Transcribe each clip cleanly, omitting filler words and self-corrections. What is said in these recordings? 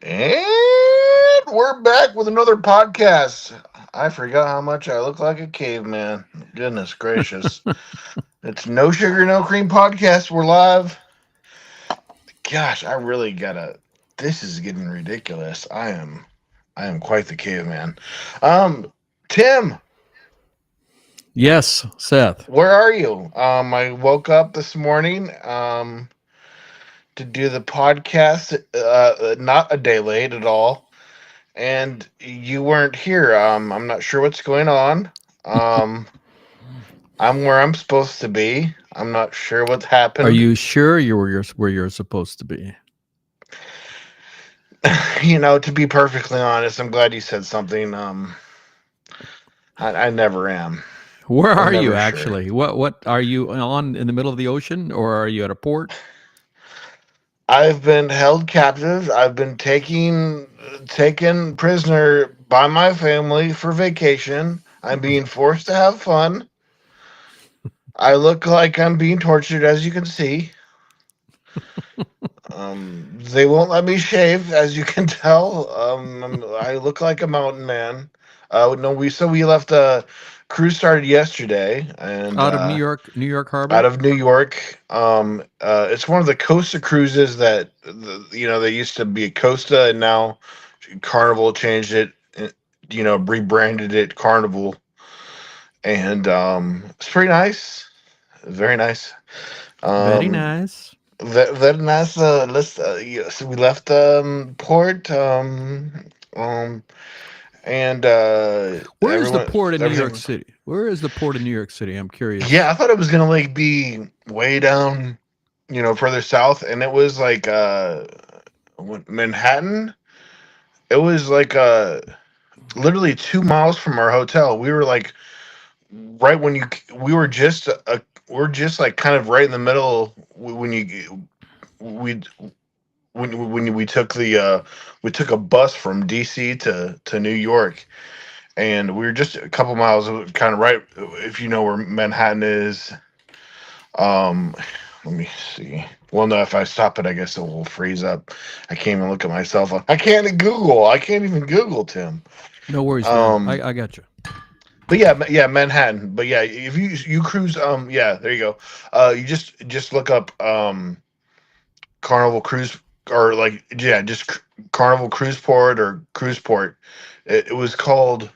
And we're back with another podcast. I forgot how much I look like a caveman. Goodness gracious. It's No Sugar, No Cream podcast. We're live. Gosh, I really gotta. This is getting ridiculous. I am quite the caveman. Um, Tim, Yes, Seth. where are you? I woke up this morning. To do the podcast. Not a day late at all. And you weren't here. I'm not sure what's going on. Um, I'm where I'm supposed to be. I'm not sure what's Are happened. you sure where you're supposed to be? To be perfectly honest, I'm glad you said something. I never am. Where I'm are you never sure. actually? What are you on in the middle of the ocean or are you at a port? I've been held captive. I've been taken prisoner by my family for vacation. I'm being forced to have fun. I look like I'm being tortured, as you can see. They won't let me shave, as you can tell. I look like a mountain man. No, we left. Cruise started yesterday, and Out of New York out Harbor? of New York. It's one of the Costa cruises that they used to be Costa, and now Carnival changed it. Rebranded it Carnival, and it's pretty nice, very nice. Very Um, nice. Very nice. Yes, we left port. Um, and Where is the port in New everything York was. City? Where is the port in New York City? I'm Yeah, curious. I thought it was gonna like be way down, further south, and it was like Manhattan. It was like literally 2 miles from our hotel. We were like right when you. We're just like kind of right in the middle when we when we took a bus from DC to New York, and we were just a couple miles, kind of right, if you know where Manhattan is. um Let me see. Well, no, if I stop it, I guess it will freeze up. I can't even look at my cell phone. I can't even Google, Tim. No worries, man. um I got you. but yeah, Manhattan. But yeah, if you cruise, yeah, there you go. You just look up Carnival Cruise, or like, yeah, just Carnival Cruise Port or Cruise Port. It was called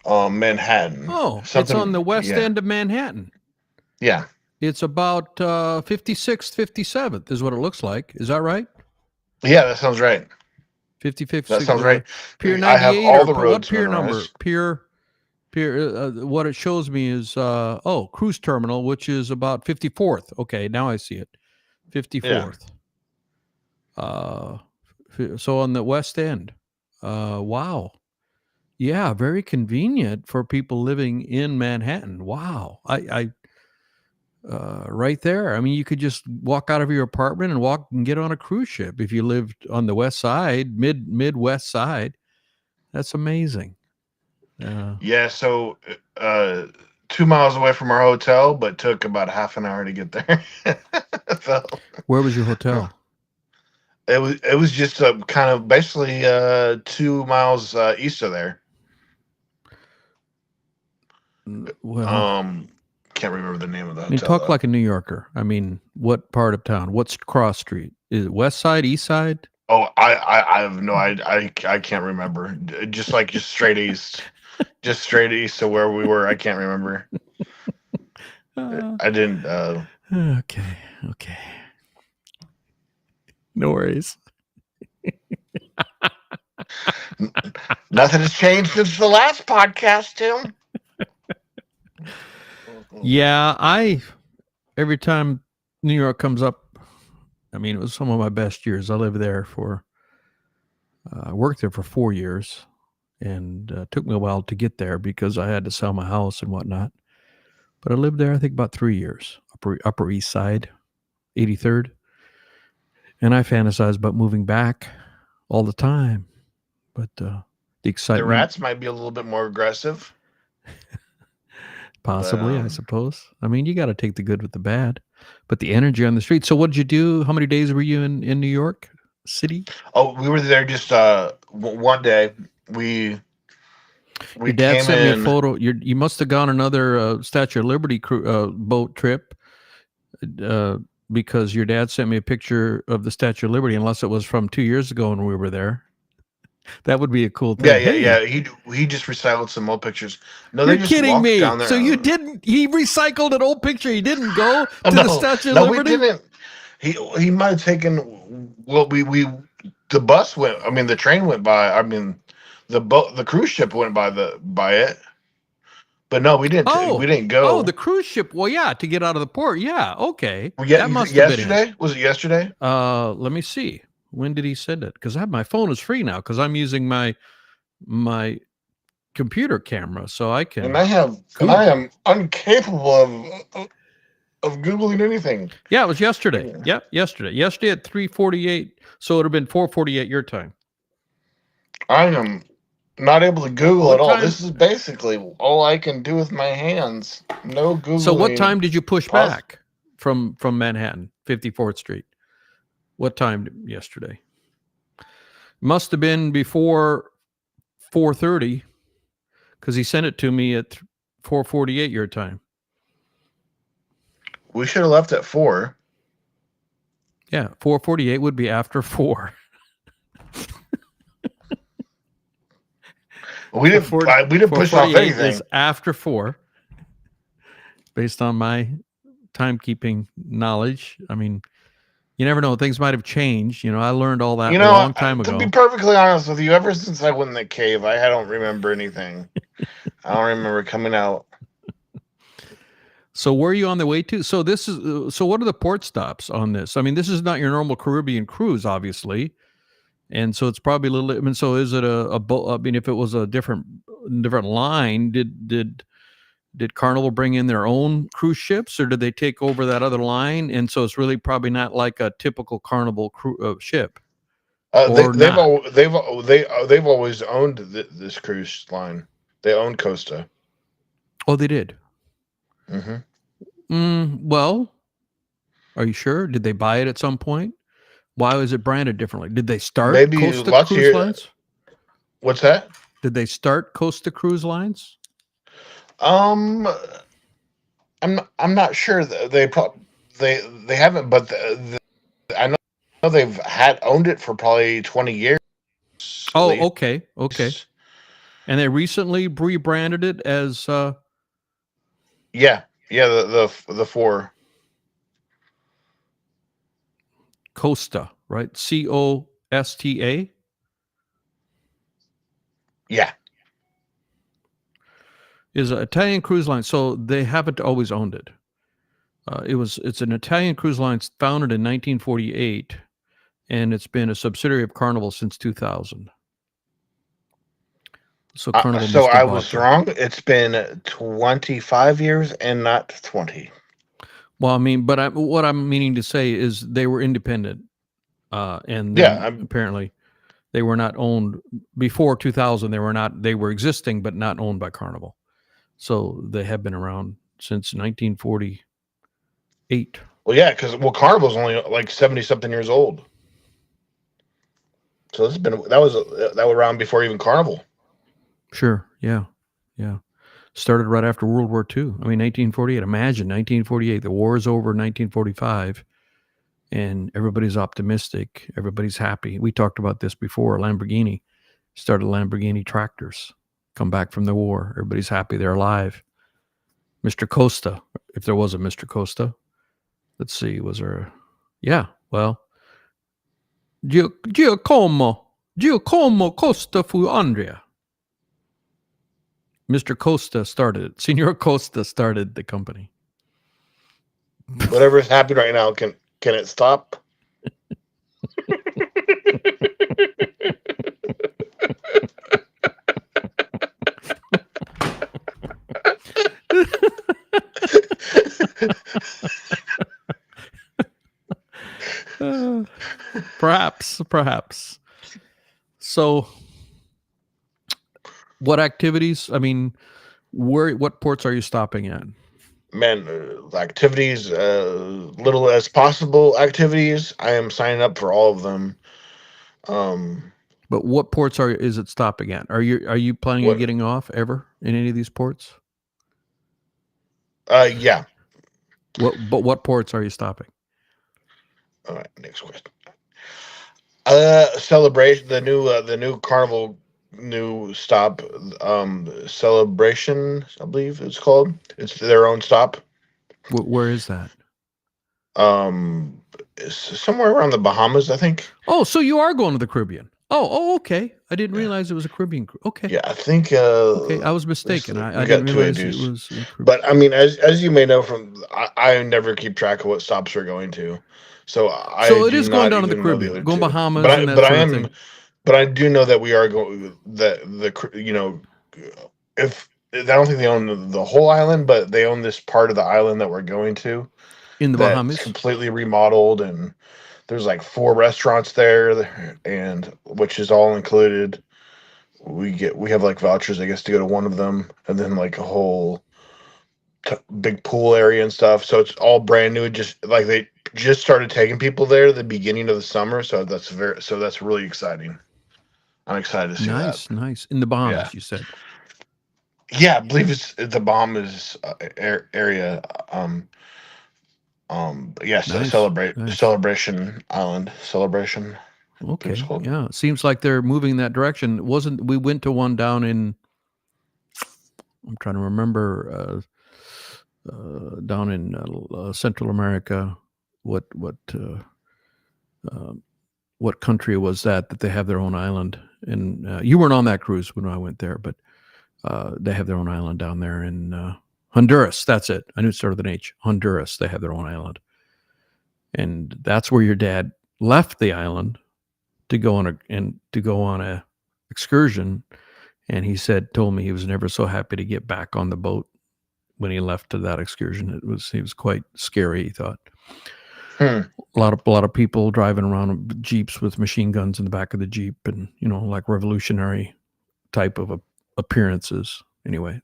Manhattan. Oh, it's on Something, the west yeah. end of Manhattan. Yeah. It's about 56th, 57th is what it looks like. Is that right? Yeah, that sounds right. 55th, That sounds right. Pier I have 98 all or the what roads pier number? memorized. What it shows me is cruise terminal, which is about 54th. Okay, now I see it. Yeah. 54th. Uh, so on the west end. Wow. Yeah, very convenient for people living in Manhattan. Wow. Right there. I mean, you could just walk out of your apartment and walk and get on a cruise ship if you lived on the west side, midwest side. That's amazing. Uh, Yeah, so 2 miles away from our hotel, but took about half an hour to get there. So where was your hotel? it was just kind of basically 2 miles east of there. Well, Um, can't remember the name of the I mean, hotel talk though. like a New Yorker. I mean, what part of town? What's cross street? Is it west side, east side? Oh, I have no, I can't remember. Just straight east, just straight east to where we were. I can't remember. Uh, I didn't. okay, okay. No worries. Nothing has changed since the last podcast, Tim. Yeah, every time New York comes up, I mean, it was some of my best years. I lived there I worked there for 4 years, and took me a while to get there because I had to sell my house and whatnot. But I lived there, I think, about 3 years, Upper East Side, 83rd, and I fantasize about moving back all the time. But the The excitement, rats might be a little bit more aggressive, but possibly, I suppose. I mean, you got to take the good with the bad, but the energy on the street. So, what did you do? How many days were you in New York? City. Oh, we were there just one day. We Your we dad came sent me a in. photo. You must have gone another Statue of Liberty boat trip uh, because your dad sent me a picture of the Statue of Liberty, unless it was from 2 years ago when we were there. That would be a cool Yeah, thing. yeah, Hey, yeah. He just recycled some old pictures. No, they you're just kidding walked me. down So there. you didn't, he recycled an old picture. He didn't go to the No, Statue of no, we Liberty? didn't. He might have taken. Well, we the bus went. I mean, the train went by. I mean, the cruise ship went by it. But no, we Oh, didn't oh, go. the cruise ship. Well, yeah, to get out of the port. Yeah, okay. Yeah, That must have been it. yesterday, was it yesterday? Let me see. When did he send it? Because my phone is free now because I'm using my computer camera, so I And can I Google. am incapable of googling anything. Yeah, it was yesterday. Yeah. Yep, yesterday. Yesterday at 3:48. So it would have been 4:48 your time. I am not able to Google at What all. time? This is basically all I can do with my hands. No So what googling. time did you push Pause. back from Manhattan, 54th Street? What time yesterday? Must have been before 4:30 because he sent it to me at 4:48 your time. We should have left at 4. Yeah, 4:48 would be after 4. We didn't push off 4:48 anything. is after 4 based on my timekeeping knowledge. I mean, you never know. Things might have changed. I learned all that You a know, long time to be ago. perfectly honest with you, ever since I went in the cave, I don't remember anything. I don't remember coming out. So where are you on the way to? So what are the port stops on this? I mean, this is not your normal Caribbean cruise, obviously. And so it's probably a little. I mean, so is it a boat? I mean, if it was a different line, did Carnival bring in their own cruise ships, or did they take over that other line? And so it's really probably not like a typical Carnival ship, or not. They've always owned this cruise line. They own Costa. Oh, they did. Mm-hmm. Well, are you sure? Did they buy it at some point? Why was it branded differently? Did they start Maybe Costa lots of Cruise Lines? What's that? Did they start Costa Cruise Lines? I'm not sure. They haven't, but I know they've had owned it for probably 20 years. Oh, okay. And they recently rebranded it as Yeah, the 4. Costa, right? Costa. Yeah. Is an Italian cruise line. So they haven't always owned it. It's an Italian cruise line founded in 1948, and it's been a subsidiary of Carnival since 2000. So Carnival So must have I bought was them. wrong. It's been 25 years and not 20. Well, I mean, but what I'm meaning to say is they were independent, and Yeah, then apparently they were not owned before 2000. They were existing, but not owned by Carnival. So they have been around since 1948. well, yeah, because Carnival's only like 70 something years old. So that was around before even Carnival. Sure. Yeah. Started right after World War II. I mean, 1948. Imagine 1948. The war is over in 1945, and everybody's optimistic. Everybody's happy. We talked about this before. Lamborghini started Lamborghini tractors. Come back from the war. Everybody's happy. They're alive. Mr. Costa, if there was a Mr. Costa. Let's see. Was there? Yeah. Well, Giacomo Costa fu Andrea. Mr. Costa started it. Senor Costa started the company. Whatever's happening right now, can it stop? Perhaps. So, what activities? I mean, what ports are you stopping at? Man, activities, little as possible activities. I am signing up for all of them. Um, But what ports is it stopping at? Are you planning on what? getting off ever in any of these ports? Yeah. What ports are you stopping? All right. Next question. Celebration. The new Carnival new stop. Celebration. I believe it's called. It's their own stop. Where is that? Um, it's somewhere around the Bahamas, I think. Oh, so you are going to the Caribbean. Oh, okay. I didn't Yeah. realize it was a Caribbean. Okay, Yeah, I think okay. I was mistaken. I we didn't got two realize it ADs. was the Caribbean. But I mean, as you may know from, I never keep track of what stops we're going to, so I So it do is going not down to the even know the Caribbean, other going two. Bahamas and that But I sort of am, thing. but I do know that we are going if I don't think they own the whole island, but they own this part of the island that we're going to In the that's Bahamas. completely remodeled, and there's like four restaurants there, and which is all included. We have like vouchers, I guess, to go to one of them, and then like a whole big pool area and stuff. So it's all brand new. Just like they just started taking people there at the beginning of the summer. So that's really exciting. I'm excited to see that. Nice, nice. In the Yeah, Bahamas, you said. yeah. I believe it's the Bahamas area. Yes, Nice, nice. celebration island celebration. I believe it's Okay, called. yeah. It seems like they're moving that direction. Wasn't we went to one down in? I'm trying to remember. Down in Central America. What what uh, uh, what country was that they have their own island? And you weren't on that cruise when I went there, but they have their own island down there in Honduras. That's it. I knew it started with an H. Honduras. They have their own island, and that's where your dad left the island to go on a excursion. And he told me he was never so happy to get back on the boat when he left to that excursion. He was quite scary. He thought Hmm. a lot of people driving around jeeps with machine guns in the back of the jeep, and like revolutionary type of appearances. Anyway,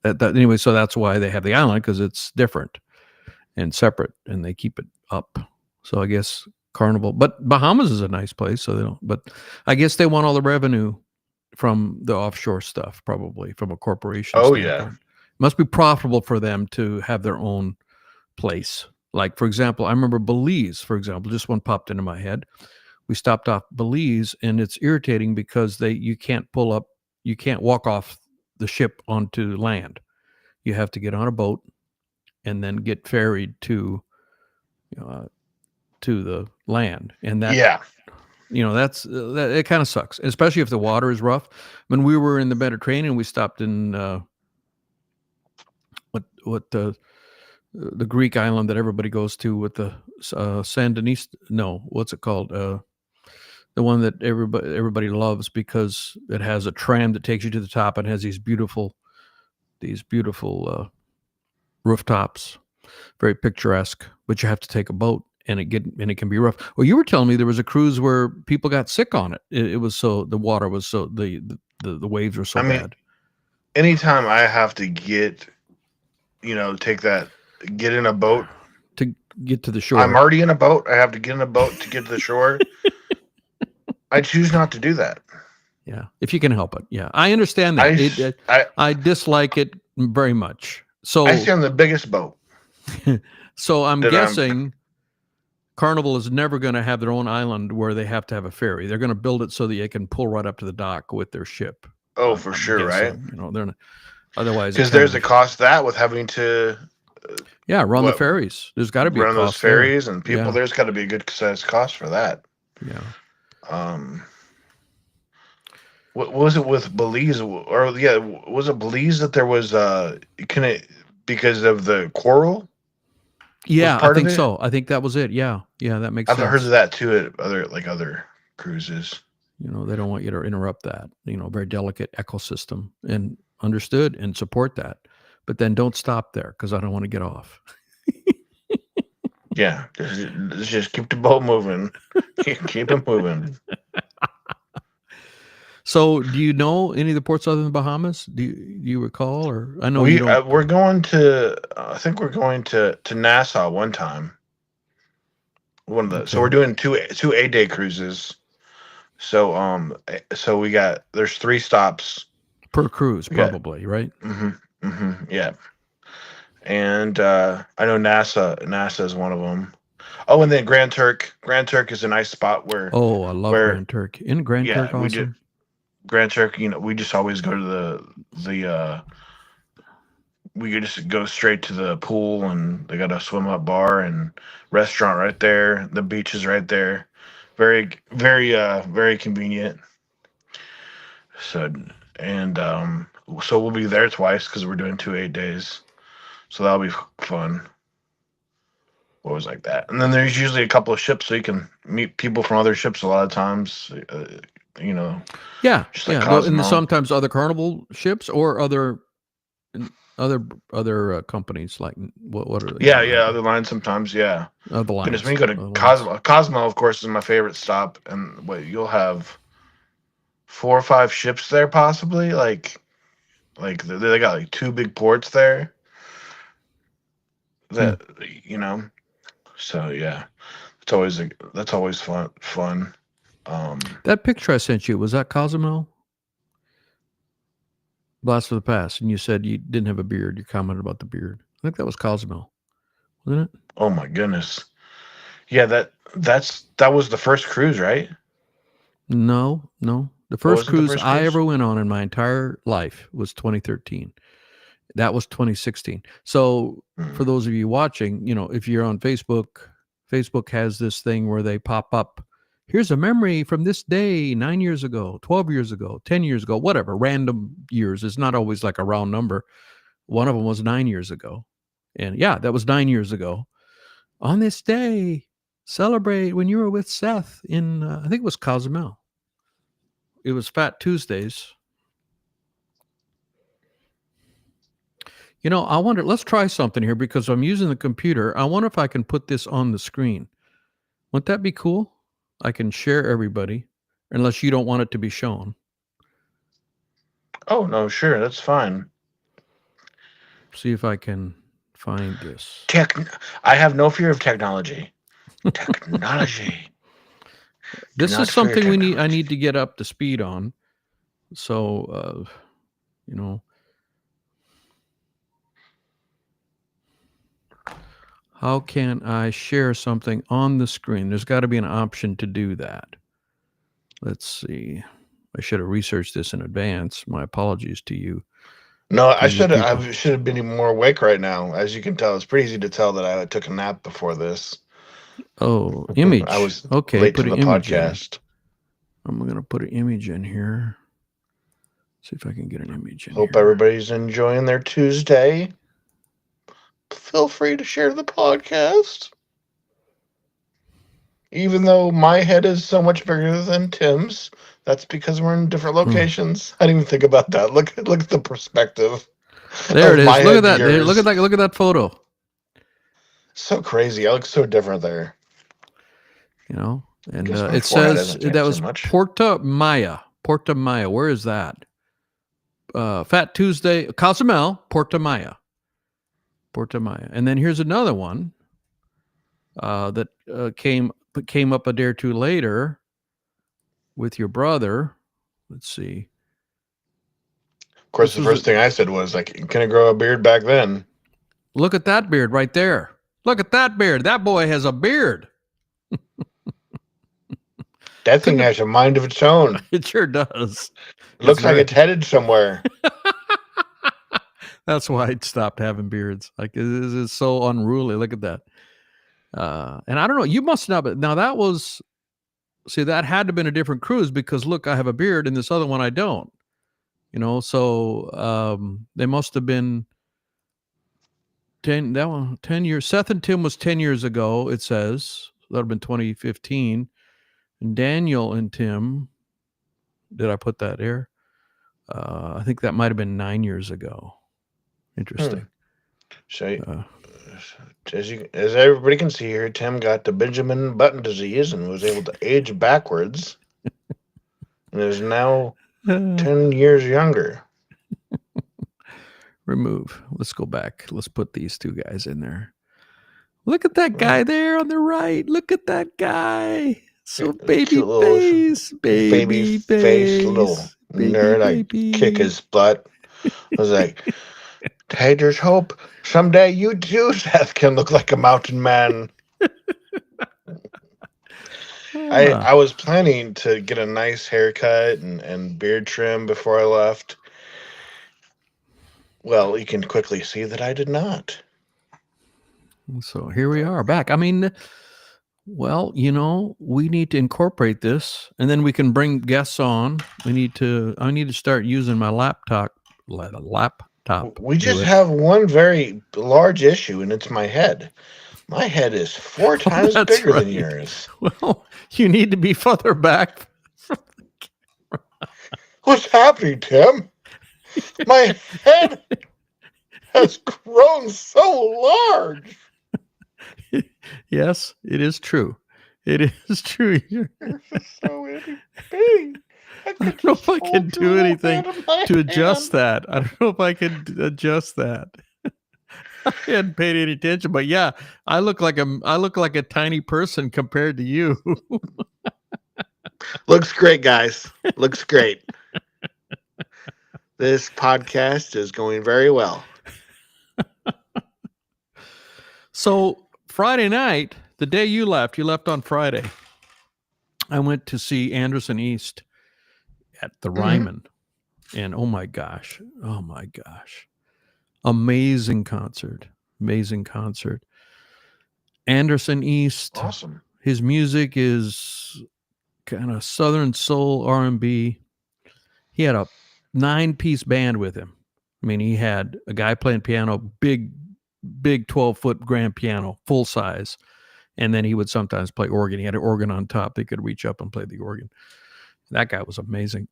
so that's why they have the island, because it's different and separate, and they keep it up. So I guess Carnival, but Bahamas is a nice place. So they don't. But I guess they want all the revenue from the offshore stuff, probably from a corporation Oh yeah. standpoint. It must be profitable for them to have their own place. Like, for example, I remember Belize, for example, just one popped into my head. We stopped off Belize, and it's irritating because you can't walk off the ship onto land. You have to get on a boat and then get ferried to the land, and Yeah. that it kind of sucks, especially if the water is rough. When we were in the Mediterranean, we stopped in what the Greek island that everybody goes to with the San Denis. No, what's it called? The one that everybody loves because it has a tram that takes you to the top and has these beautiful rooftops, very picturesque. But you have to take a boat, and it can be rough. Well, you were telling me there was a cruise where people got sick on it. It was so the water was so the waves were so I mean, bad. anytime I have to get in a boat. To get to the I'm shore. already in a boat. I have to get in a boat to get to the shore. I choose not to do that. Yeah, if you can help it. Yeah, I understand I that. s- I I dislike it very much. I So stay on the biggest boat so I'm that I'm. guessing Carnival is never going to have their own island where they have to have a ferry. They're going to build it so that they can pull right up to the dock with their ship. Oh, I'm, for I'm sure, right? guessing. They're not, otherwise it Because kind there's a of cost to that with having to run the what ferries. There's got to be a run those cost there. ferries and people. Yeah, There's got to be a good sized cost for that. yeah. Um, what was it with Belize? Or yeah, was it Belize that there was can it because of the coral was Yeah, I part of think it? so. I think that was it. Yeah, that makes I've heard of sense. that too at other cruises. They don't want you to interrupt that. Very delicate ecosystem, and understood and support that. But then don't stop there, because I don't want to get off. Yeah, just keep the boat moving. Keep it moving. So, do you know any of the ports other than Bahamas? Do you recall, or I know you don't? We're going to I think we're going to Nassau one time. So we're Okay, doing two 8-day cruises. So there's 3 stops. Per cruise, We got probably, right? yeah. And I know NASA is one of them. Oh, and then Grand Turk. Grand Turk is a nice spot Oh, I love where Grand Turk. Isn't Grand yeah, Turk we did awesome? Grand Turk. We just always go to the we could just go straight to the pool, and they got a swim up bar and restaurant right there. The beach is right there. Very convenient. So and so we'll be there twice because we're doing 2 8 days. So that'll be fun. Always like that. And then there's usually a couple of ships, so you can meet people from other ships a lot of times. You know, Yeah, just like yeah. No, and Cosmo. sometimes other Carnival ships or other companies like what are Yeah, yeah. Other lines sometimes. Yeah. other Goodness, when lines, you go to other lines. Cosmo, Cosmo, of course, is my favorite stop. And what you'll have 4 or 5 ships there, possibly. Like they got like 2 big ports there. Hmm. That you know. So yeah, it's always that's always fun. Fun. Um, That picture I sent you, was that Cozumel? Blast of the Past, and you said you didn't have a beard. You commented about the beard. I think that was Cozumel, wasn't it? oh my goodness. Yeah, that was the first cruise, right? No, no. The What first wasn't the cruise first I cruise? ever went on in my entire life was 2013. That was 2016. So for Hmm. those of you watching, if you're on Facebook, Facebook has this thing where they pop up. Here's a memory from this day 9 years ago, 12 years ago, 10 years ago, whatever, random years. It's not always like a round number. One of them was 9 years ago. And yeah, that was 9 years ago. On this day, celebrate when you were with Seth in, I think it was Cozumel. It was Fat Tuesdays. I wonder, let's try something here because I'm using the computer. I wonder if I can put this on the screen. Wouldn't that be cool? I can share everybody, unless you don't want it to be shown. Oh no, sure, that's fine. See if I can find this. Tech. I have no fear of technology. Technology. Do This is not fear something I technology. need to get up to speed on. So, you know, how can I share something on the screen? There's got to be an option to do that. Let's see. I should have researched this in advance. My apologies No, to you people. I should have been even more awake right now. As you can tell, it's pretty easy to tell that I took a nap before this. Oh, I image. was Okay, late put to an the image in. podcast. I'm going to put an image in here. See if I can get an image in Hope here. everybody's enjoying their Tuesday. Feel free to share the podcast. Even though my head is so much bigger than Tim's, that's because we're in different Hmm. locations. I didn't even think about that. Look at the perspective There it of my is. Look at head to that. There, yours. look at that photo. So crazy. I look so different there. And Guess my it forehead says hasn't that changed so was much. Porta Maya. Porta Maya. Where is that? Fat Tuesday, Cozumel, Porta Maya. Porta Maya. And then here's another one that came up a day or two later with your brother. Let's see. Of course, This the was first thing I said was like, "Can I grow a beard back then?" Look at that beard right there. Look at that beard. That boy has a beard. That thing Couldn't has a mind of its own. it sure does. It It's looks like very it's headed somewhere. That's why I stopped having beards. Like it is so unruly. Look at that. And I don't know. You must not. But now that was that had to have been a different cruise because look, I have a beard and this other one I don't. So they must have been 10 years. Seth and Tim was 10 years ago. It says that would have been 2015. And Daniel and Tim. Did I put that there? I think that might have been 9 years ago. Hmm. Interesting. So, Uh, as everybody can see here, Tim got the Benjamin Button disease and was able to age backwards, and is now 10 years younger. remove. Let's go back. Let's put these two guys in there. Look at that Hmm. guy there on the right. Look at that guy. So baby Cute little baby baby face little baby, nerd. I kick his butt. I was like, hey, there's hope. Someday you too, Seth, can look like a mountain man. Ah, I was planning to get a nice haircut and beard trim before I left. Well, you can quickly see that I did not. so here we are back. I mean, well, we need to incorporate this, and then we can bring guests on. I need to start using my laptop. We Do just it. have one very large issue, and it's my head. My head is 4 Oh, times that's bigger than right. yours. Well, you need to be further back. What's happening, Tim? My head has grown so large. Yes, it is true. It is true. You're just so itty bitty. I I could don't know if just I can hold your do little anything hand in my to adjust hand. that. I don't know if I can adjust that. I hadn't paid any attention, but yeah, I look like a tiny person compared to you. Looks great, guys. Looks great. This podcast is going very well. So Friday night, the day you left on Friday. I went to see Anderson East at the Ryman, and oh my gosh, amazing concert, amazing concert. Anderson East, Awesome. his music is kind of Southern soul R&B. He had a 9-piece band with him. I mean, he had a guy playing piano, big 12-foot grand piano, full size. And then he would sometimes play organ. He had an organ on top. They could reach up and play the organ. That guy was amazing.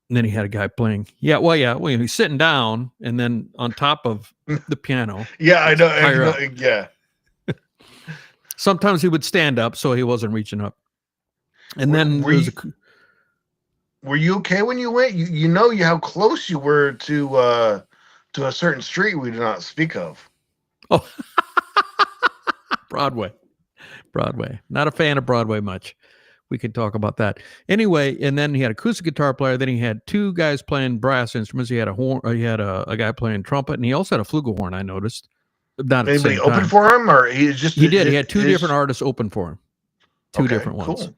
And then he had a guy playing. Well, he's sitting down, and then on top of the piano. Yeah, I know. Higher up. Yeah. Sometimes he would stand up, so he wasn't reaching up. And then Were you okay when you went? You know how close you were to a certain street we do not speak of. Oh, Broadway. Not a fan of Broadway much. We could talk about that. Anyway, and then he had acoustic guitar player. Then he had 2 guys playing brass instruments. He had a horn. He had a guy playing trumpet, and he also had a flugelhorn. I noticed. Not at the Anybody same open time. for him, or he just He did. He had 2 different artists open for him. 2 Okay, different ones. cool.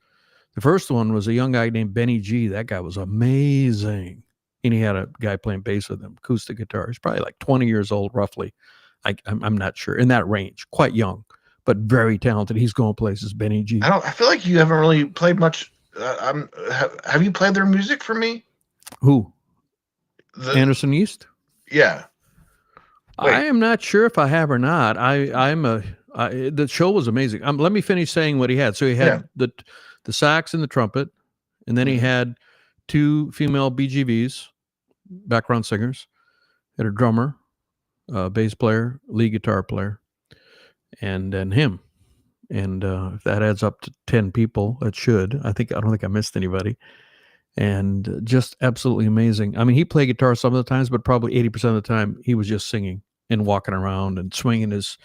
The first one was a young guy named Benny G. That guy was amazing. And he had a guy playing bass with him, acoustic guitar. He's probably like 20 years old, roughly. I'm not sure. In that range. Quite young, but very talented. He's going places, Benny G. I feel like you haven't really played much. Have you played their music for me? Who? Anderson East? Yeah. Wait. I am not sure if I have or not. The show was amazing. Let me finish saying what he had. So he had the sax and the trumpet, and then he had 2 female BGVs, background singers, had a drummer, bass player, lead guitar player, and then him. And if that adds up to 10 people, it should. I don't think I missed anybody. And just absolutely amazing. I mean, he played guitar some of the times, but probably 80% of the time he was just singing and walking around and swinging his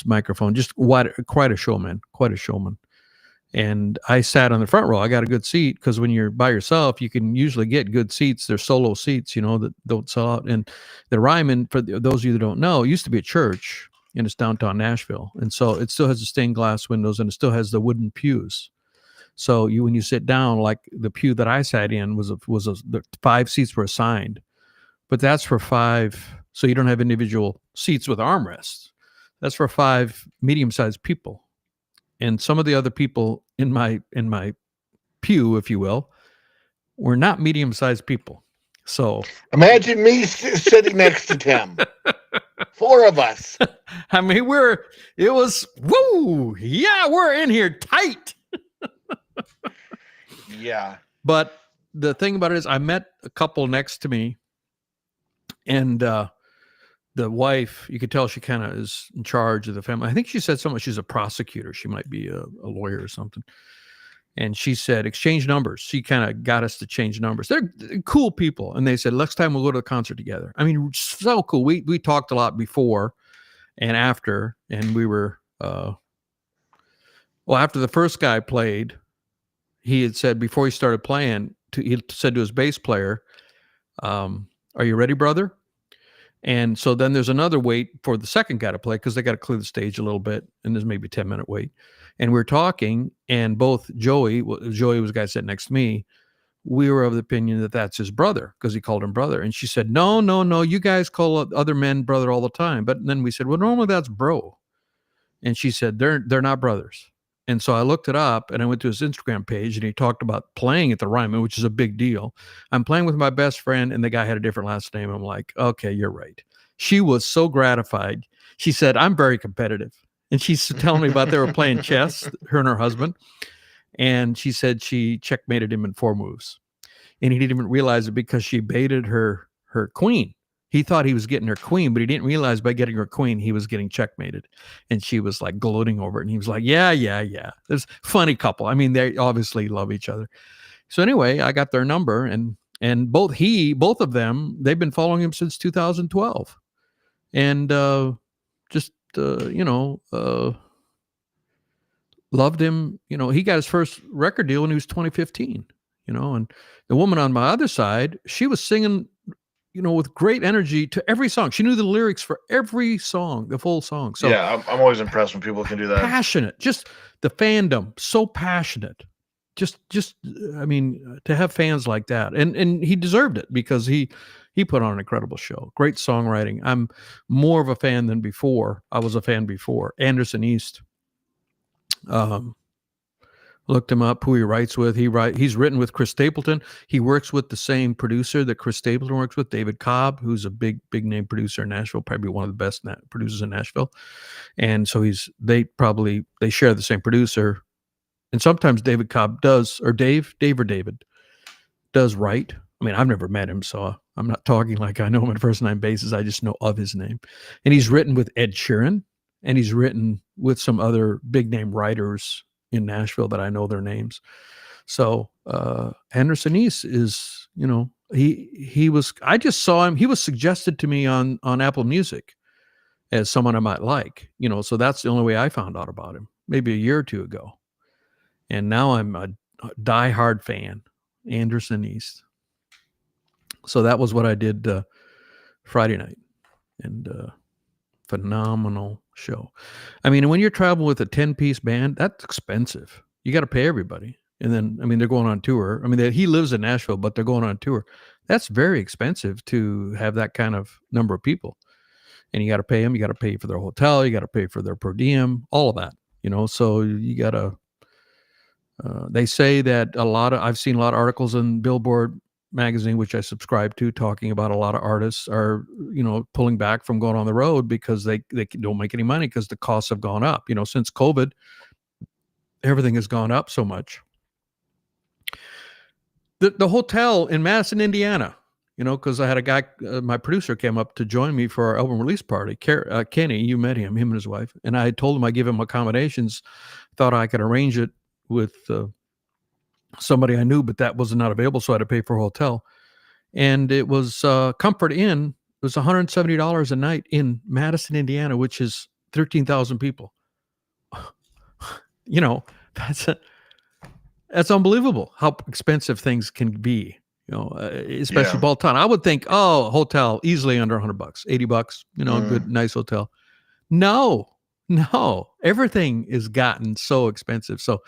microphone. Just quite a showman. And I sat on the front row. I got a good seat because when you're by yourself, you can usually get good seats. They're solo seats, that don't sell out. And the Ryman, for those of you that don't know, it used to be a church, and it's downtown Nashville. And so it still has the stained glass windows, and it still has the wooden pews. So when you sit down, like the pew that I sat in the 5 seats were assigned, but that's for 5. So you don't have individual seats with armrests. That's for 5 medium-sized people. And some of the other people in my pew, if you will, were not medium-sized people. So imagine me sitting next to Tim. 4 of us. I mean, we're in here tight. Yeah. But the thing about it is I met a couple next to me, and the wife, you could tell she kind of is in charge of the family. I think she said something. She's a prosecutor. She might be a lawyer or something. And she said, exchange numbers. She kind of got us to change numbers. They're cool people. And they said, next time we'll go to the concert together. I mean, so cool. We talked a lot before and after, and we were, after the first guy played, he had said before he started playing, he said to his bass player, "Are you ready, brother?" And so then there's another wait for the second guy to play because they got to clear the stage a little bit, and there's maybe a 10-minute wait. And we're talking, and both Joey was the guy sitting next to me. We were of the opinion that that's his brother because he called him brother. And she said, "No, no, no, you guys call other men brother all the time." But then we said, "Well, normally that's bro." And she said, they're not brothers. And so I looked it up and I went to his Instagram page and he talked about playing at the Ryman, which is a big deal. I'm playing with my best friend and the guy had a different last name. I'm like, okay, you're right. She was so gratified. She said, I'm very competitive. And she's telling me about they were playing chess, her and her husband. And she said she checkmated him in 4 moves. And he didn't even realize it because she baited her queen. He thought he was getting her queen, but he didn't realize by getting her queen, he was getting checkmated. And she was like gloating over it. And he was like, yeah. There's funny couple. I mean, they obviously love each other. So anyway, I got their number and both of them, they've been following him since 2012. And loved him. He got his first record deal when he was 2015, and the woman on my other side, she was singing, with great energy to every song. She knew the lyrics for every song, the full song. So yeah, I'm always impressed when people can do that. Passionate, just the fandom, so passionate. Just, I mean, to have fans like that, and he deserved it because he put on an incredible show. Great songwriting. I'm more of a fan than before. I was a fan before. Anderson East. Looked him up, who he writes with. He's written with Chris Stapleton. He works with the same producer that Chris Stapleton works with, David Cobb, who's a big name producer in Nashville, probably one of the best producers in Nashville. And so they share the same producer. And sometimes David Cobb does, or David does write. I mean, I've never met him, so I'm not talking like I know him on a first-name basis. I just know of his name. And he's written with Ed Sheeran, and he's written with some other big-name writers in Nashville that I know their names. So Anderson East is, he was, I just saw him. He was suggested to me on Apple Music as someone I might like, so that's the only way I found out about him, maybe a year or two ago. And now I'm a diehard fan, Anderson East. So that was what I did Friday night, and phenomenal show. I mean, when you're traveling with a 10-piece band, that's expensive. You got to pay everybody. And then, I mean, they're going on tour. I mean, he lives in Nashville, but they're going on tour. That's very expensive to have that kind of number of people. And you got to pay them. You got to pay for their hotel. You got to pay for their per diem, all of that, so you got to, they say that I've seen a lot of articles in Billboard magazine, which I subscribe to, talking about a lot of artists are, pulling back from going on the road because they don't make any money because the costs have gone up. Since COVID, everything has gone up so much. The hotel in Madison, Indiana, because I had a guy, my producer came up to join me for our album release party. Kenny, you met him and his wife, and I told him I give him accommodations, thought I could arrange it with somebody I knew, but that was not available, so I had to pay for a hotel. And it was Comfort Inn. It was $170 a night in Madison, Indiana, which is 13,000 people. That's unbelievable how expensive things can be. Especially Baltimore. I would think, hotel easily under $100, $80. Good, nice hotel. No, everything is gotten so expensive. So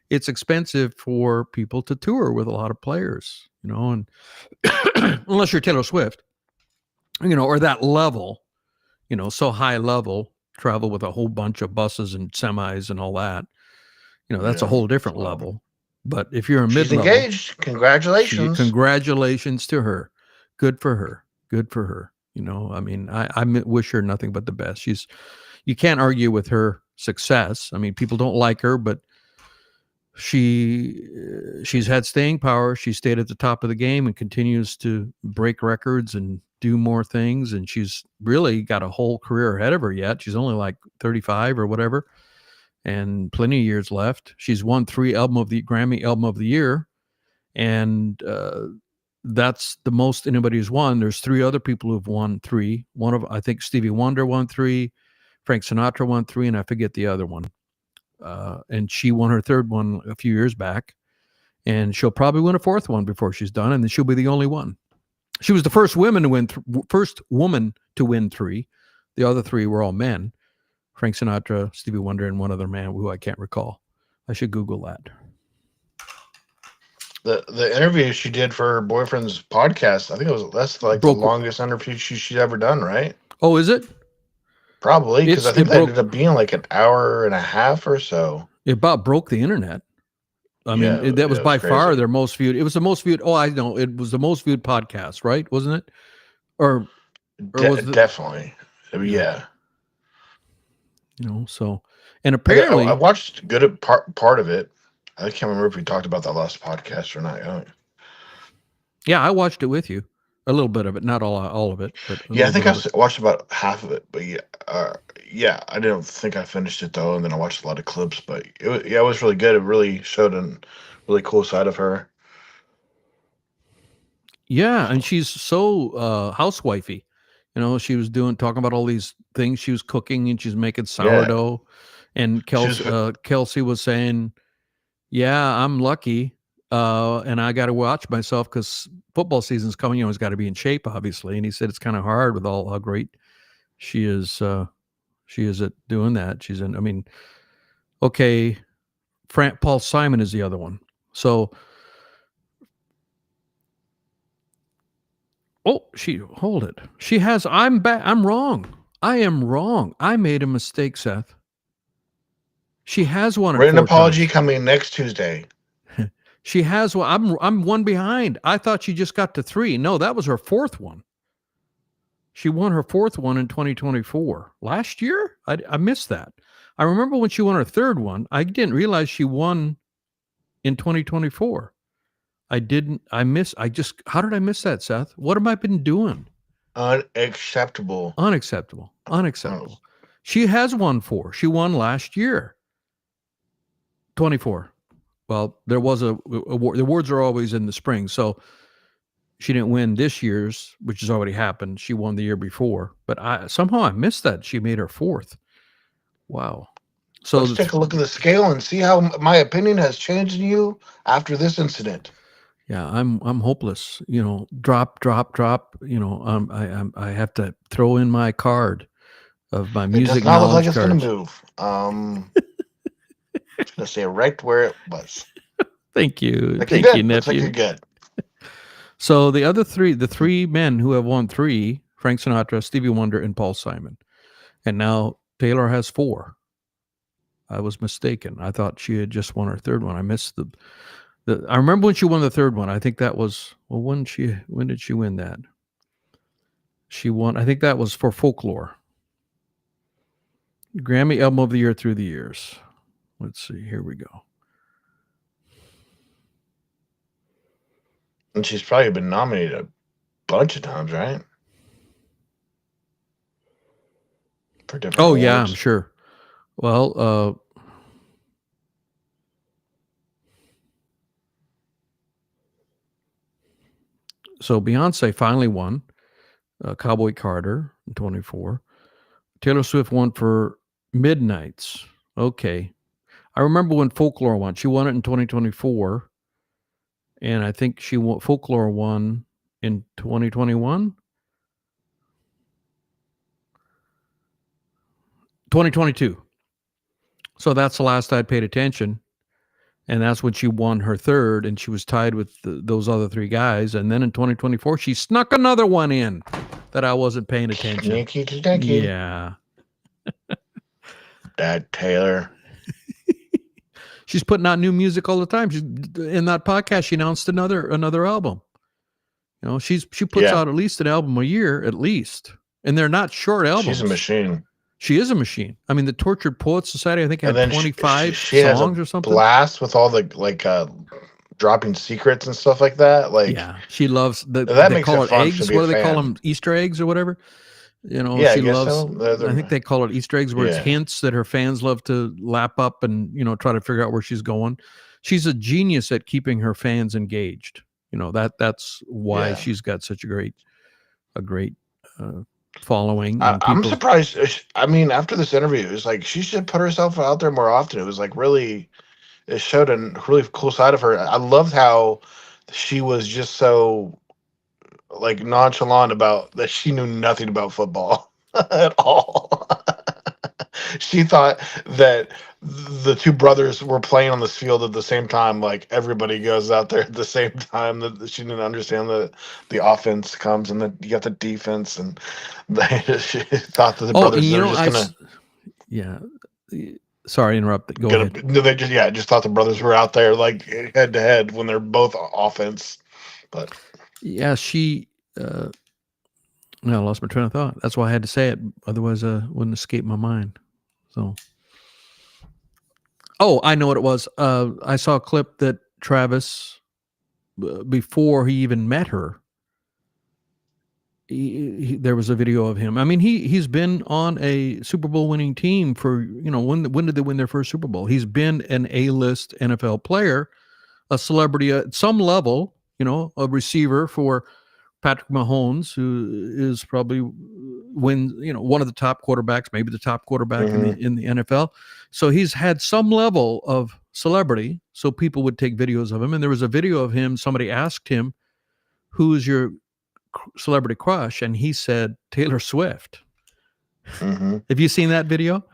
it's expensive for people to tour with a lot of players, and unless you're Taylor Swift, or that level, so high level, travel with a whole bunch of buses and semis and all that, that's a whole different level. But if you're a mid-level, she's engaged. Congratulations to her. Good for her. I mean, I wish her nothing but the best. You can't argue with her success. I mean, people don't like her, but she's had staying power. She stayed at the top of the game and continues to break records and do more things. And she's really got a whole career ahead of her yet. She's only like 35 or whatever, and plenty of years left. She's won 3 Grammy Album of the Year. And that's the most anybody's won. There's 3 other people who've won 3. I think Stevie Wonder won 3, Frank Sinatra won 3, and I forget the other one. And she won her 3rd one a few years back. and she'll probably win a fourth one before she's done, and then she'll be the only one. She was the first woman to win, first woman to win 3. The other 3 were all men: Frank Sinatra, Stevie Wonder, and one other man who I can't recall. I should Google that. The interview she did for her boyfriend's podcast, I think that's like the longest interview she's ever done, right? Oh, is it? Probably, because I think that ended up being like an hour and a half or so. It about broke the internet. I mean, that was by far their most viewed. It was the most viewed. Oh, I know. It was the most viewed podcast, right? Wasn't it? Or was it? Definitely. Yeah. You know, so, and apparently I watched good part of it. I can't remember if we talked about that last podcast or not. Yeah, I watched it with you. A little bit of it, not all of it. But yeah, I think I watched about half of it. But yeah, I didn't think I finished it though, and then I watched a lot of clips. But it was really good. It really showed a really cool side of her. Yeah, and she's so housewifey. You know, she was talking about all these things she was cooking, and she's making sourdough. Yeah. And Kelsey was saying, "Yeah, I'm lucky, and I got to watch myself because football season's coming. You know, it's got to be in shape, obviously." And he said it's kind of hard with all how great she is. She is at doing that. She's in. I mean, okay, Paul Simon is the other one. So. Oh, hold it. She has. I'm wrong. I am wrong. I made a mistake, Seth. She has won. Written apology coming next Tuesday. She has one. I'm one behind. I thought she just got to 3. No, that was her 4th one. She won her 4th one in 2024. Last year? I missed that. I remember when she won her 3rd one. I didn't realize she won in 2024. How did I miss that, Seth? What have I been doing? Unacceptable. She has won 4. She won last year. 24. Well, there was the awards are always in the spring. So she didn't win this year's, which has already happened. She won the year before, but somehow I missed that. She made her 4th. Wow. So let's take a look at the scale and see how my opinion has changed in you after this incident. Yeah, I'm hopeless. You know, drop. You know, I have to throw in my card of my music. It does not look like it's going to move. It's going to stay right where it was. Thank you, thank you, nephew. Looks like you're good. So the other 3, the 3 men who have won 3: Frank Sinatra, Stevie Wonder, and Paul Simon, and now Taylor has 4. I was mistaken. I thought she had just won her 3rd one. I missed I remember when she won the 3rd one. I think that was, well, when did she win that? She won, I think that was for Folklore. Grammy Album of the Year through the years. Let's see, here we go. And she's probably been nominated a bunch of times, right? For different awards. Yeah, I'm sure. Well, so Beyonce finally won Cowboy Carter in 24. Taylor Swift won for Midnights. Okay. I remember when Folklore won. She won it in 2024. And I think Folklore won in 2021. 2022. So that's the last I'd paid attention. And that's when she won her 3rd, and she was tied with those other 3 guys. And then in 2024, she snuck another one in that I wasn't paying attention. Sneaky. Yeah. That Taylor. She's putting out new music all the time. In that podcast, she announced another album. You know, she puts out at least an album a year, at least. And they're not short albums. She's a machine. She is a machine. I mean, the Tortured Poets Society, I think, had 25 songs or something. Blast with all the dropping secrets and stuff like that. Yeah, she loves they call it eggs. What do they call them? Easter eggs or whatever. You know, she loves. So. I think they call it Easter eggs, where it's hints that her fans love to lap up and try to figure out where she's going. She's a genius at keeping her fans engaged. You know that's why she's got such a great following. I'm surprised. I mean, after this interview, it was like she should put herself out there more often. It was like really, it showed a really cool side of her. I loved how she was just so like nonchalant about that she knew nothing about football at all. She thought that the two brothers were playing on this field at the same time, like everybody goes out there at the same time. That she didn't understand that the offense comes and that you got the defense, and she thought that the Oh, brothers and are just gonna yeah. Sorry, to interrupt. Go gonna ahead. no, they just thought the brothers were out there like head to head when they're both offense. But Yeah, she. No, I lost my train of thought. That's why I had to say it. Otherwise, wouldn't escape my mind. So, oh, I know what it was. I saw a clip that Travis, before he even met her, there was a video of him. I mean, he's been on a Super Bowl winning team for, when did they win their first Super Bowl? He's been an A-list NFL player, a celebrity at some level, a receiver for Patrick Mahomes, who is probably one of the top quarterbacks, maybe the top quarterback in the NFL. So he's had some level of celebrity, so people would take videos of him. And there was a video of him. Somebody asked him, "Who is your celebrity crush?" And he said Taylor Swift. Have you seen that video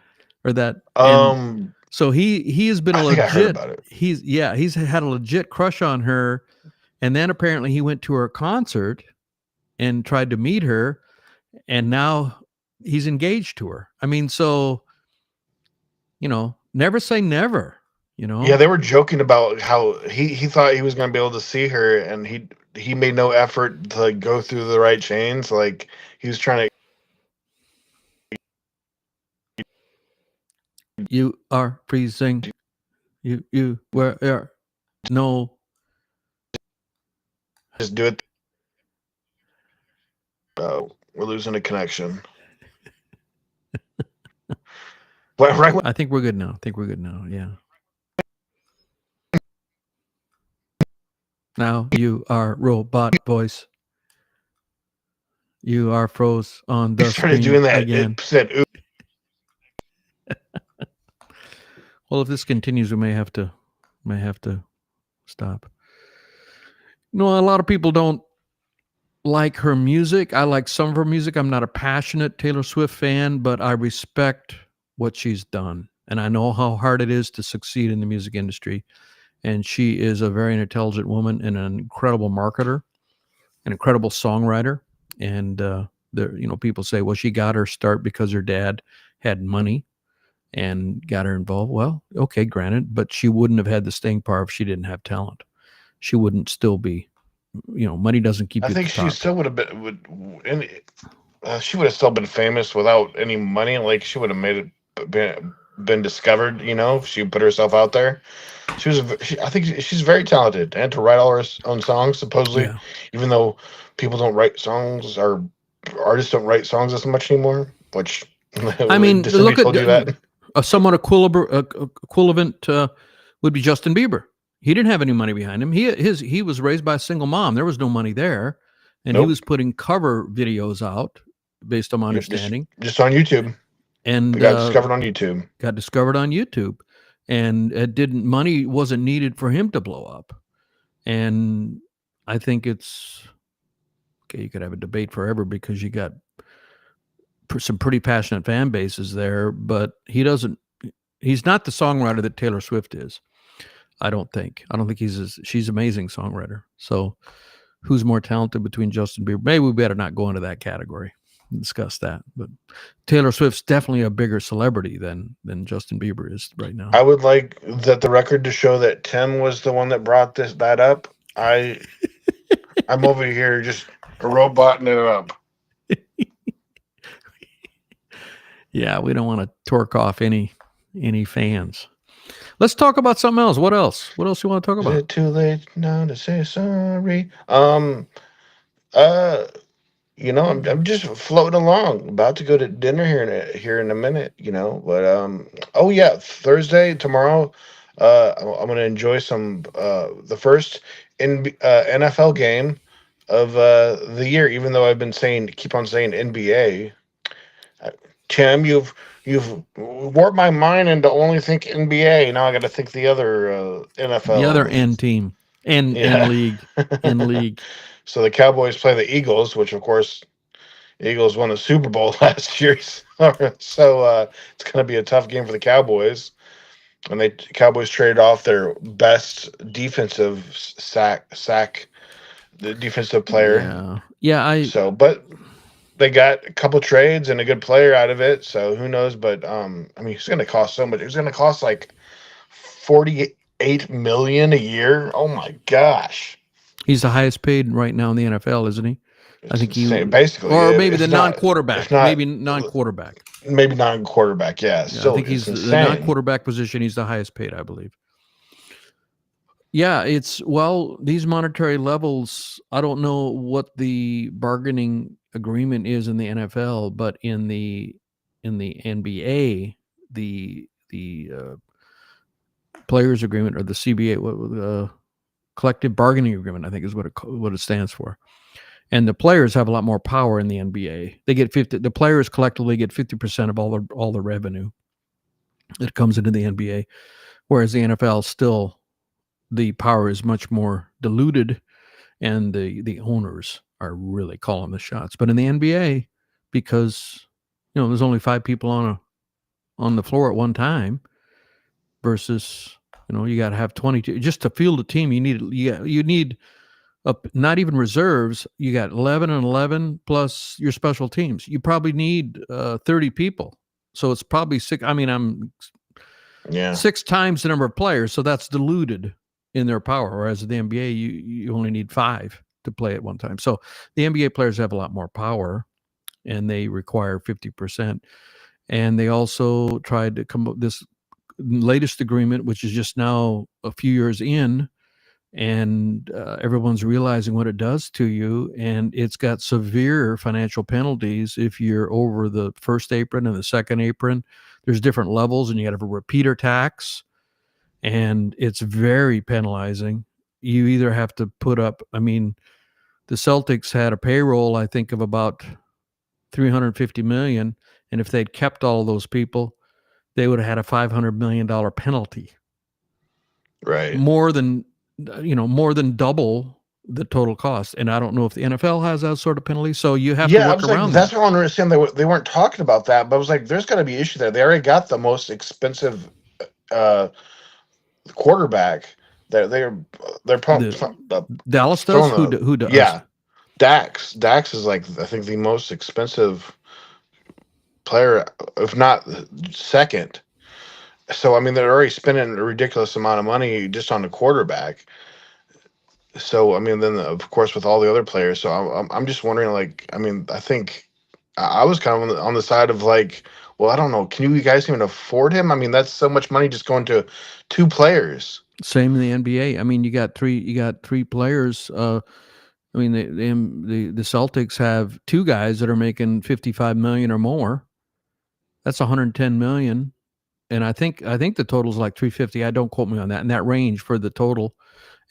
or that? And so he has been I a think I heard legit. about it. He's had a legit crush on her, and then apparently he went to her concert and tried to meet her, and now he's engaged to her. I mean, so never say never. Yeah, they were joking about how he thought he was going to be able to see her, and he made no effort to like go through the right chains. Like he was trying to You are freezing. You were no. just do it. We're losing a connection. Right when I think we're good now. Yeah. Now you are robot voice. You are froze on he the started screen doing that, again. it said, "Ooh." Well, if this continues, we may have to stop. A lot of people don't like her music. I like some of her music. I'm not a passionate Taylor Swift fan, but I respect what she's done. And I know how hard it is to succeed in the music industry. And she is a very intelligent woman and an incredible marketer, an incredible songwriter. And people say, well, she got her start because her dad had money and got her involved. Well, okay, granted, but she wouldn't have had the staying power if she didn't have talent. She wouldn't still be, money doesn't keep I you at think the she top. still would have she would have still been famous without any money. Like she would have made it been discovered. If she put herself out there. I think she's very talented and to write all her own songs. Supposedly, Yeah. even though people don't write songs or artists don't write songs as much anymore. Which I mean, somebody look at told you that? a somewhat equivalent would be Justin Bieber. He didn't have any money behind him. He was raised by a single mom. There was no money there, and he Nope. was putting cover videos out, based on my Yep, understanding, just on YouTube. and They got discovered on YouTube. got discovered on YouTube, and it didn't money wasn't needed for him to blow up. And I think it's okay. You could have a debate forever because you got some pretty passionate fan bases there, but he's not the songwriter that Taylor Swift is. I don't think she's an amazing songwriter. So who's more talented between Justin Bieber? Maybe we better not go into that category and discuss that. But Taylor Swift's definitely a bigger celebrity than Justin Bieber is right now. I would like that the record to show that Tim was the one that brought that up. I'm over here just roboting it up. Yeah, we don't want to torque off any fans. Let's talk about something else. What else? What else you want to talk Is about? it too late now to say sorry? Uh, I'm just floating along, about to go to dinner here in a minute. But oh yeah, Thursday tomorrow. I'm gonna enjoy some the first NFL game of the year. Even though I've been keep on saying NBA. Uh, Tim, you've warped my mind into only think NBA. Now I got to think the other The NFL other leagues. end team and Yeah. league in league. So the Cowboys play the Eagles, which of course Eagles won the Super Bowl last year. So it's going to be a tough game for the Cowboys. And they Cowboys traded off their best defensive sack the defensive player. Yeah. Yeah, I So, but they got a couple trades and a good player out of it. So who knows? But I mean, it's going to cost so much. It's going to cost like 48 million a year. Oh my gosh, he's the highest paid right now in the NFL, isn't he? I it's think he insane. Basically, or maybe the it's not. If non-quarterback, not, maybe non-quarterback. maybe not quarterback. Yeah, Yeah, I still, think it's he's the insane. non-quarterback position. He's the highest paid, I believe. Yeah, it's well, these monetary levels. I don't know what the bargaining agreement is in the NFL, but in the NBA, the players agreement or the CBA, collective bargaining agreement, I think is what it stands for. And the players have a lot more power in the NBA. They get 50. The players collectively get 50% of all the revenue that comes into the NBA, whereas the NFL still the power is much more diluted, and the owners are really calling the shots. But in the NBA, because there's only 5 people on the floor at one time, versus you got to have 22 just to field a team. You need not even reserves. You got 11 and 11 plus your special teams. You probably need 30 people. So it's probably six. I mean, I'm Yeah, 6 times the number of players. So that's diluted in their power. Whereas in the NBA, you only need 5 to play at one time. So the NBA players have a lot more power, and they require 50%. And they also tried to come up with this latest agreement, which is just now a few years in, and everyone's realizing what it does to you, and it's got severe financial penalties if you're over the first apron and the second apron. There's different levels, and you got to have a repeater tax, and it's very penalizing. You either have to put up, I mean, the Celtics had a payroll, I think, of about 350 million, and if they'd kept all of those people, they would have had a $500 million penalty, right. more than double the total cost. And I don't know if the NFL has that sort of penalty, so you have to Yeah, I work was like, around that's that. what I don't understand. They weren't talking about that, but I was like, there's got to be an issue there. They already got the most expensive uh, quarterback. They're The Dallas does throwing who the who does yeah. Dax is like I think the most expensive player, if not second. So I mean, they're already spending a ridiculous amount of money just on the quarterback. So I mean, then of course with all the other players. So I'm just wondering, like, I mean, I think I was kind of on the side of like, well, I don't know, can you guys even afford him? I mean, that's so much money just going to two players. same in the NBA. I mean, you got three players. I mean, the Celtics have 2 guys that are making 55 million or more. That's 110 million, and I think the total is like 350. I don't quote me on that. In that range for the total.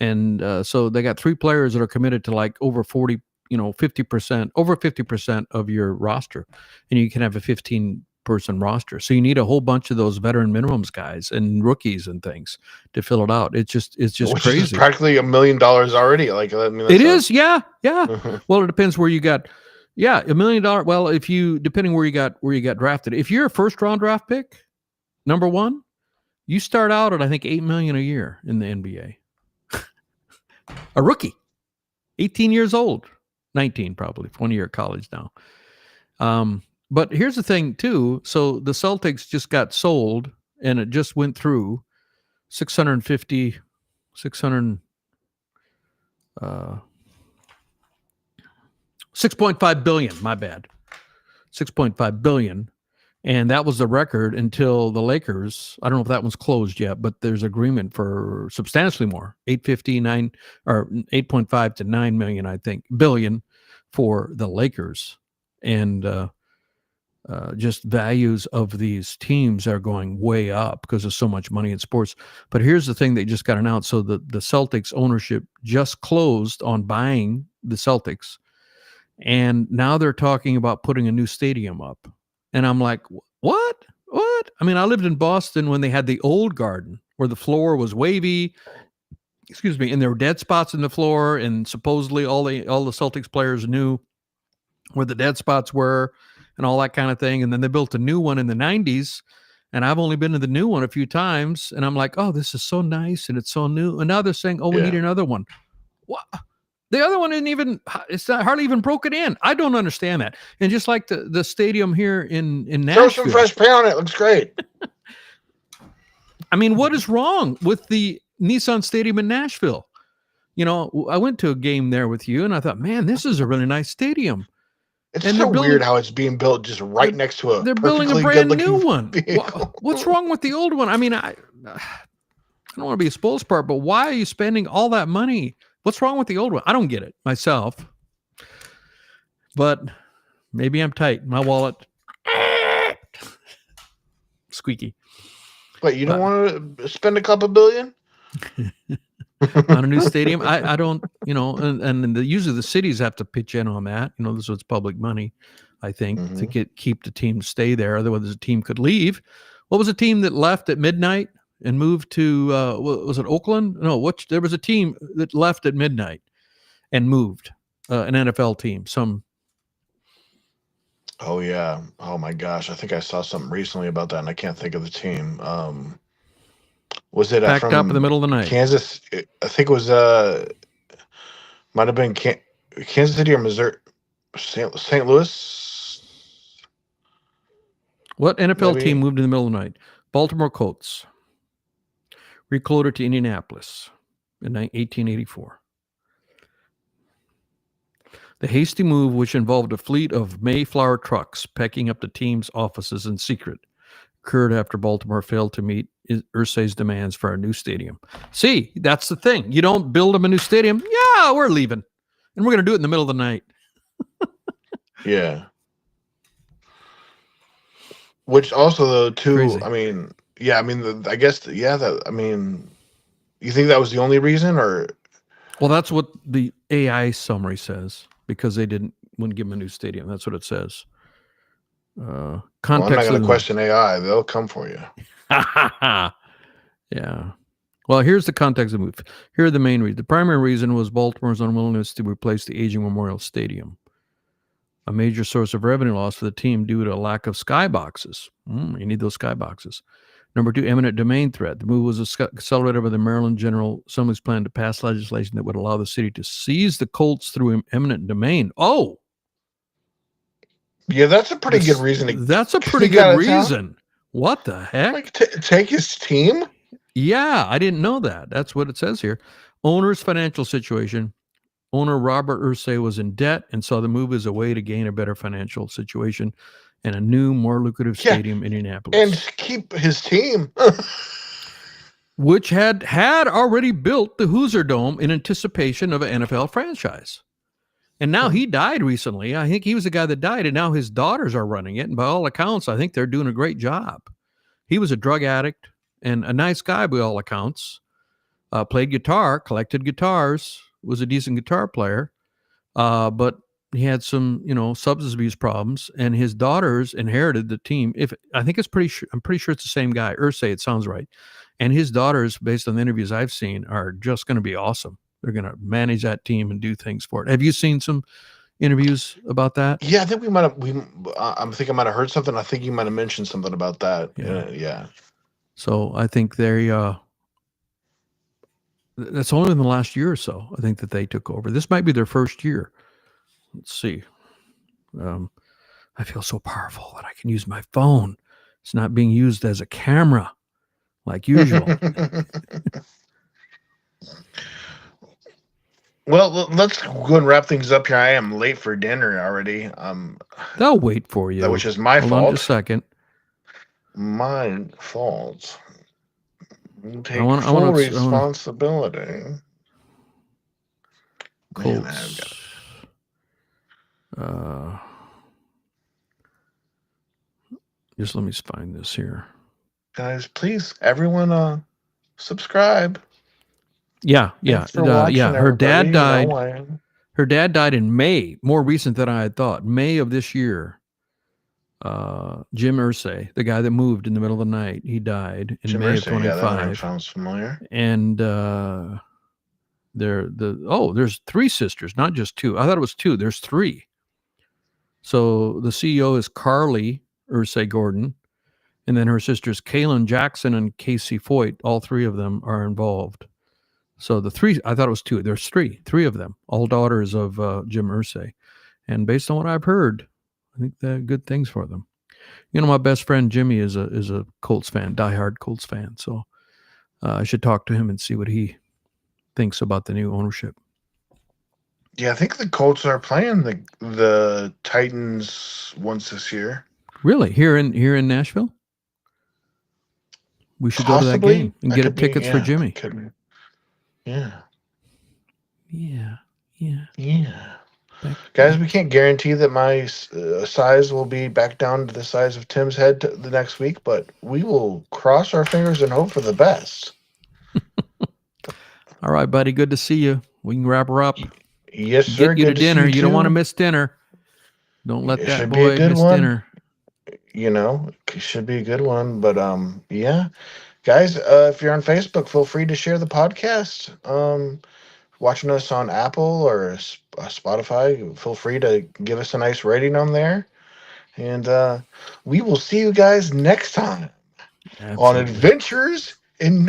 And so they got 3 players that are committed to like over 40, 50%, over 50% of your roster, and you can have a 15-person roster. So you need a whole bunch of those veteran minimums guys and rookies and things to fill it out. It's just Which is crazy. practically $1 million already. Like, I mean, It that's a is, yeah, yeah. Well, it depends where you got. Yeah, $1 million. Well, if you depending where you got drafted. If you're a first round draft pick, number one, you start out at I think 8 million a year in the NBA. A rookie. 18 years old, 19 probably, 1 year at college now. But here's the thing too. So the Celtics just got sold, and it just went through 650, 600, 6.5 billion. My bad, 6.5 billion. And that was the record until the Lakers. I don't know if that one's closed yet, but there's agreement for substantially more, 859 or 8.5 to 9 million, I think, billion for the Lakers. And just values of these teams are going way up because there's so much money in sports. But here's the thing that just got announced. So the Celtics ownership just closed on buying the Celtics. And now they're talking about putting a new stadium up. And I'm like, what? What? I mean, I lived in Boston when they had the old Garden, where the floor was wavy. Excuse me, and there were dead spots in the floor, and supposedly all the Celtics players knew where the dead spots were, and all that kind of thing. And then they built a new one in the '90s, and I've only been to the new one a few times, and I'm like, oh, this is so nice and it's so new. And now they're saying, oh, we need another one. What? The other one isn't even, it's not hardly even broken in. I don't understand that. And just like the stadium here in Nashville. Throw some fresh paint on it. Looks great. I mean, what is wrong with the Nissan Stadium in Nashville? You know, I went to a game there with you, and I thought, man, this is a really nice stadium. It's and so weird how it's being built just right next to a. They're building a brand new one. What's wrong with the old one? I mean, I don't want to be a spokesperson, but why are you spending all that money? What's wrong with the old one? I don't get it myself. But maybe I'm tight. My wallet. Squeaky. Wait, you don't want to spend a couple billion? On a new stadium? I don't, you know, and usually the cities have to pitch in on that. You know, this is public money, I think, to keep the team to stay there. Otherwise, the team could leave. What was a team that left at midnight and moved to, was it Oakland? No, there was a team that left at midnight and moved, an NFL team. Oh, yeah. Oh, my gosh. I think I saw something recently about that, and I can't think of the team. Was it packed up in the middle of the night? Kansas? I think it was, might have been Kansas City or Missouri, St. Louis. What NFL team moved in the middle of the night? Baltimore Colts. Recloaded to Indianapolis in 1884. The hasty move, which involved a fleet of Mayflower trucks packing up the team's offices in secret, occurred after Baltimore failed to meet Irsay's demands for a new stadium. See, that's the thing. You don't build them a new stadium. Yeah, we're leaving. And we're going to do it in the middle of the night. Yeah. Which also, though, too, crazy. I mean, yeah, I mean, I guess, yeah, that, I mean, you think that was the only reason, or? Well, that's what the AI summary says, because they wouldn't give them a new stadium. That's what it says. Context. Well, I'm not going to question AI. They'll come for you. Yeah. Well, here's the context of the move. Here are the main reasons. The primary reason was Baltimore's unwillingness to replace the aging Memorial Stadium, a major source of revenue loss for the team due to a lack of skyboxes. You need those skyboxes. Number two, eminent domain threat. The move was accelerated by the Maryland General Assembly's plan to pass legislation that would allow the city to seize the Colts through eminent domain. Oh, yeah, that's a pretty good reason. That's a pretty good reason. What the heck? Like take his team? Yeah, I didn't know that. That's what it says here. Owner's financial situation. Owner Robert Irsay was in debt and saw the move as a way to gain a better financial situation and a new, more lucrative stadium in Indianapolis. And keep his team. Which had already built the Hoosier Dome in anticipation of an NFL franchise. And now he died recently. I think he was the guy that died, and now his daughters are running it. And by all accounts, I think they're doing a great job. He was a drug addict and a nice guy by all accounts. Played guitar, collected guitars, was a decent guitar player. But he had some, substance abuse problems, and his daughters inherited the team. I'm pretty sure it's the same guy. Irsay, it sounds right. And his daughters, based on the interviews I've seen, are just going to be awesome. They're going to manage that team and do things for it. Have you seen some interviews about that? Yeah, I think I might have heard something. I think you might have mentioned something about that. Yeah. So I think that's only in the last year or so, I think, that they took over. This might be their first year. Let's see. I feel so powerful that I can use my phone. It's not being used as a camera like usual. Well, let's go and wrap things up here. I am late for dinner already. They'll wait for you. Which is my fault. Hold on just a second. My fault. Take full responsibility. Colts. Just let me find this here. Guys, please, everyone, subscribe. Yeah. Her dad died. Her dad died in May, more recent than I had thought. May of this year. Jim Irsay, the guy that moved in the middle of the night, he died in Jim May of Irsay, yeah, that name 25. sounds familiar. And there's three sisters, not just two. I thought it was two. There's three. So the CEO is Carly Irsay Gordon, and then her sisters Kaylin Jackson and Casey Foyt. All three of them are involved. So the three, I thought it was two. There's three of them, all daughters of Jim Irsay. And based on what I've heard, I think they're good things for them. You know, my best friend Jimmy is a Colts fan, diehard Colts fan. So I should talk to him and see what he thinks about the new ownership. Yeah, I think the Colts are playing the Titans once this year. Really, here in Nashville, we should go to that Possibly. game and I get could be. tickets for Yeah, Jimmy. could. Yeah. Yeah. Yeah. Guys, we can't guarantee that my size will be back down to the size of Tim's head the next week, but we will cross our fingers and hope for the best. All right, buddy. Good to see you. We can wrap her up. Yes, sir. Get you to Good to see dinner. You don't too. want to miss dinner. Don't let It that should be a boy good miss one. dinner. You know, it should be a good one. But yeah, guys, if you're on Facebook, feel free to share the podcast. Watching us on Apple or Spotify, feel free to give us a nice rating on there. And we will see you guys next time on Absolutely. Adventures in